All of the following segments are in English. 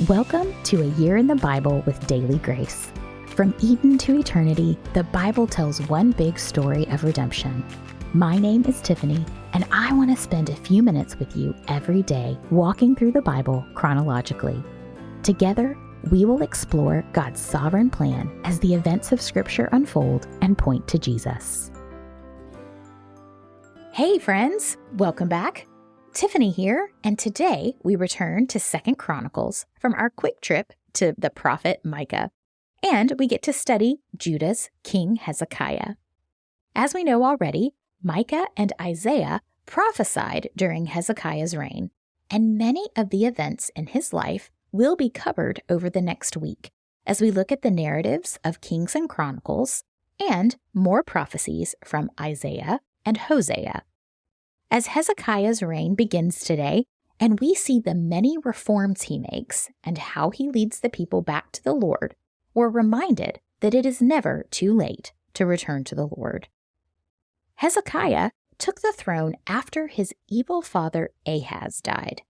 Welcome to A Year in the Bible with Daily Grace. From Eden to eternity, the Bible tells one big story of redemption. My name is Tiffany, and I want to spend a few minutes with you every day walking through the Bible chronologically. Together, we will explore God's sovereign plan as the events of Scripture unfold and point to Jesus. Hey friends, welcome back. Tiffany here, and today we return to 2 Chronicles from our quick trip to the prophet Micah, and we get to study Judah's King Hezekiah. As we know already, Micah and Isaiah prophesied during Hezekiah's reign, and many of the events in his life will be covered over the next week as we look at the narratives of Kings and Chronicles and more prophecies from Isaiah and Hosea. As Hezekiah's reign begins today, and we see the many reforms he makes and how he leads the people back to the Lord, we're reminded that it is never too late to return to the Lord. Hezekiah took the throne after his evil father Ahaz died.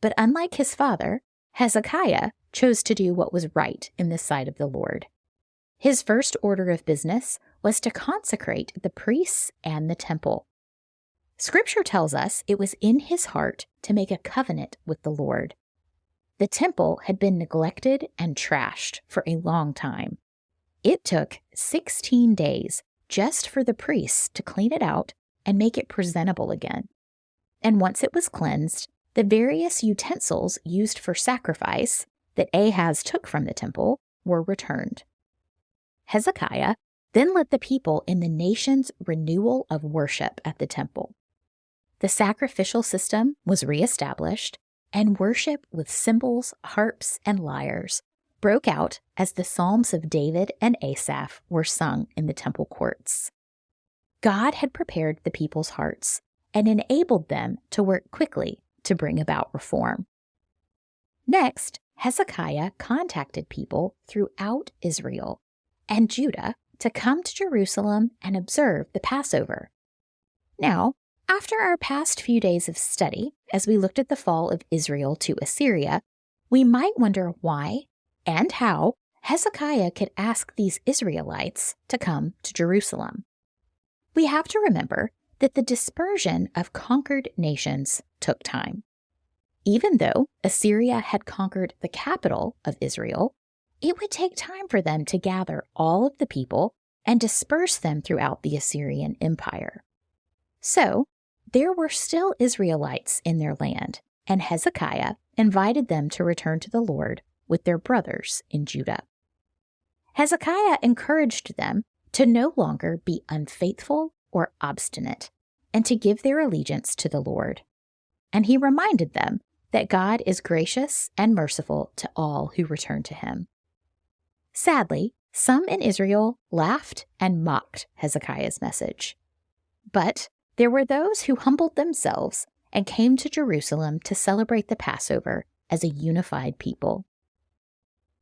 But unlike his father, Hezekiah chose to do what was right in the sight of the Lord. His first order of business was to consecrate the priests and the temple. Scripture tells us it was in his heart to make a covenant with the Lord. The temple had been neglected and trashed for a long time. It took 16 days just for the priests to clean it out and make it presentable again. And once it was cleansed, the various utensils used for sacrifice that Ahaz took from the temple were returned. Hezekiah then led the people in the nation's renewal of worship at the temple. The sacrificial system was reestablished, and worship with cymbals, harps, and lyres broke out as the Psalms of David and Asaph were sung in the temple courts. God had prepared the people's hearts and enabled them to work quickly to bring about reform. Next, Hezekiah contacted people throughout Israel and Judah to come to Jerusalem and observe the Passover. Now, after our past few days of study, as we looked at the fall of Israel to Assyria, we might wonder why and how Hezekiah could ask these Israelites to come to Jerusalem. We have to remember that the dispersion of conquered nations took time. Even though Assyria had conquered the capital of Israel, it would take time for them to gather all of the people and disperse them throughout the Assyrian Empire. So, there were still Israelites in their land, and Hezekiah invited them to return to the Lord with their brothers in Judah. Hezekiah encouraged them to no longer be unfaithful or obstinate, and to give their allegiance to the Lord. And he reminded them that God is gracious and merciful to all who return to him. Sadly, some in Israel laughed and mocked Hezekiah's message. But there were those who humbled themselves and came to Jerusalem to celebrate the Passover as a unified people.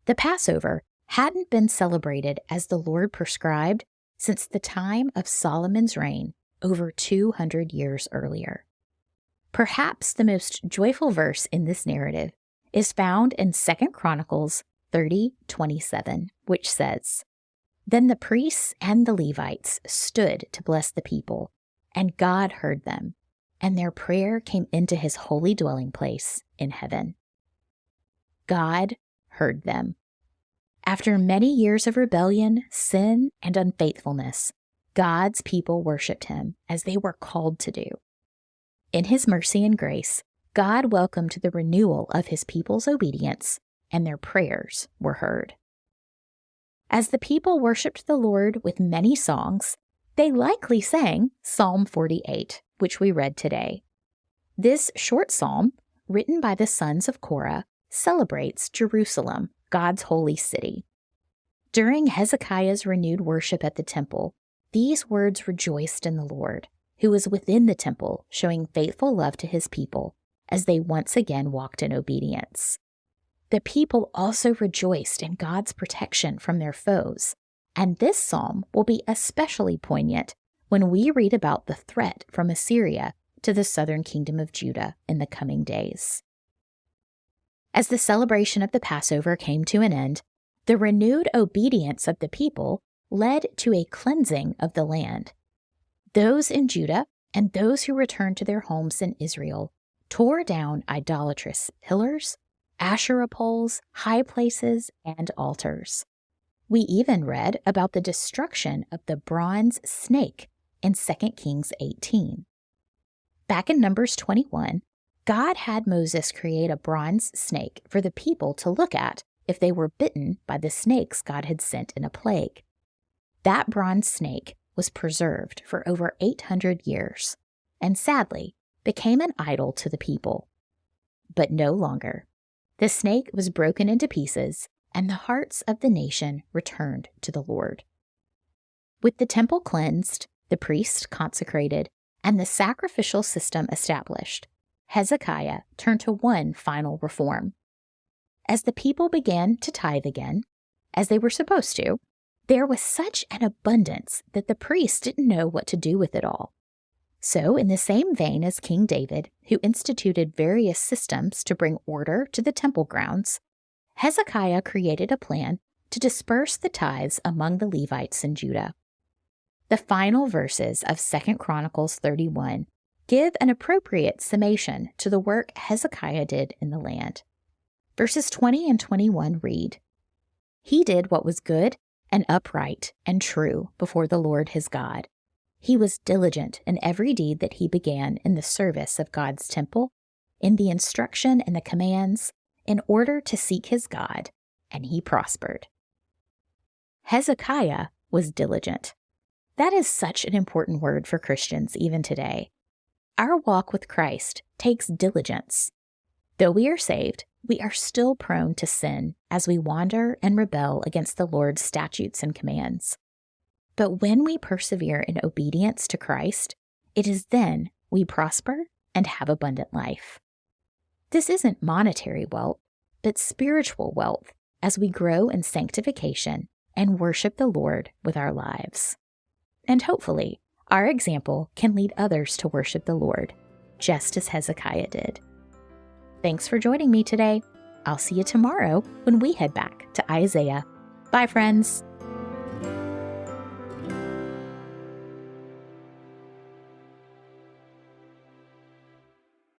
The Passover hadn't been celebrated as the Lord prescribed since the time of Solomon's reign over 200 years earlier. Perhaps the most joyful verse in this narrative is found in 2 Chronicles 30:27, which says, "Then the priests and the Levites stood to bless the people, and God heard them, and their prayer came into his holy dwelling place in heaven." God heard them. After many years of rebellion, sin, and unfaithfulness, God's people worshiped him as they were called to do. In his mercy and grace, God welcomed the renewal of his people's obedience, and their prayers were heard. As the people worshiped the Lord with many songs, they likely sang Psalm 48, which we read today. This short psalm, written by the sons of Korah, celebrates Jerusalem, God's holy city. During Hezekiah's renewed worship at the temple, these words rejoiced in the Lord, who was within the temple, showing faithful love to his people as they once again walked in obedience. The people also rejoiced in God's protection from their foes, and this psalm will be especially poignant when we read about the threat from Assyria to the southern kingdom of Judah in the coming days. As the celebration of the Passover came to an end, the renewed obedience of the people led to a cleansing of the land. Those in Judah and those who returned to their homes in Israel tore down idolatrous pillars, Asherah poles, high places, and altars. We even read about the destruction of the bronze snake in 2 Kings 18. Back in Numbers 21, God had Moses create a bronze snake for the people to look at if they were bitten by the snakes God had sent in a plague. That bronze snake was preserved for over 800 years and sadly became an idol to the people. But no longer. The snake was broken into pieces and the hearts of the nation returned to the Lord. With the temple cleansed, the priests consecrated, and the sacrificial system established, Hezekiah turned to one final reform. As the people began to tithe again, as they were supposed to, there was such an abundance that the priests didn't know what to do with it all. So, in the same vein as King David, who instituted various systems to bring order to the temple grounds, Hezekiah created a plan to disperse the tithes among the Levites in Judah. The final verses of 2 Chronicles 31 give an appropriate summation to the work Hezekiah did in the land. Verses 20 and 21 read, "He did what was good and upright and true before the Lord his God. He was diligent in every deed that he began in the service of God's temple, in the instruction and the commands, in order to seek his God, and he prospered." Hezekiah was diligent. That is such an important word for Christians even today. Our walk with Christ takes diligence. Though we are saved, we are still prone to sin as we wander and rebel against the Lord's statutes and commands. But when we persevere in obedience to Christ, it is then we prosper and have abundant life. This isn't monetary wealth, but spiritual wealth as we grow in sanctification and worship the Lord with our lives. And hopefully, our example can lead others to worship the Lord, just as Hezekiah did. Thanks for joining me today. I'll see you tomorrow when we head back to Isaiah. Bye, friends.